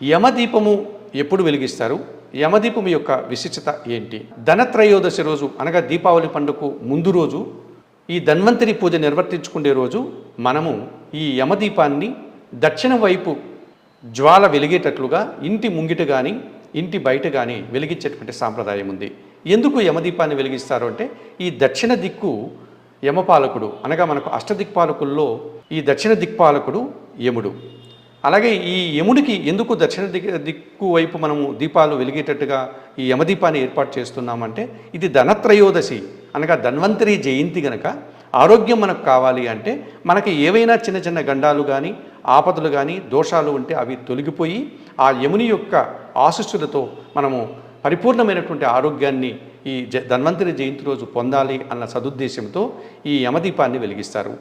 యమదీపము ఎప్పుడు వెలిగిస్తారు? యమదీపం యొక్క విశిష్టత ఏంటి? ధనత్రయోదశి రోజు అనగా దీపావళి పండుగకు ముందు రోజు ఈ ధన్వంతరి పూజ నిర్వర్తించుకునే రోజు మనము ఈ యమదీపాన్ని దక్షిణ వైపు జ్వాల వెలిగేటట్లుగా ఇంటి ముంగిట కానీ ఇంటి బయట కానీ వెలిగించేటువంటి సాంప్రదాయం ఉంది. ఎందుకు యమదీపాన్ని వెలిగిస్తారు అంటే ఈ దక్షిణ దిక్కు యమపాలకుడు అనగా మనకు అష్టదిక్పాలకుల్లో ఈ దక్షిణ దిక్పాలకుడు యముడు. అలాగే ఈ యముడికి ఎందుకు దక్షిణ దిక్కు వైపు మనము దీపాలు వెలిగేటట్టుగా ఈ యమదీపాన్ని ఏర్పాటు చేస్తున్నామంటే ఇది ధనత్రయోదశి అనగా ధన్వంతరి జయంతి గనక ఆరోగ్యం మనకు కావాలి అంటే మనకి ఏవైనా చిన్న చిన్న గండాలు కానీ ఆపదలు కానీ దోషాలు ఉంటే అవి తొలగిపోయి ఆ యముని యొక్క ఆశీస్సులతో మనము పరిపూర్ణమైనటువంటి ఆరోగ్యాన్ని ఈ ధన్వంతరి జయంతి రోజు పొందాలి అన్న సదుద్దేశంతో ఈ యమదీపాన్ని వెలిగిస్తారు.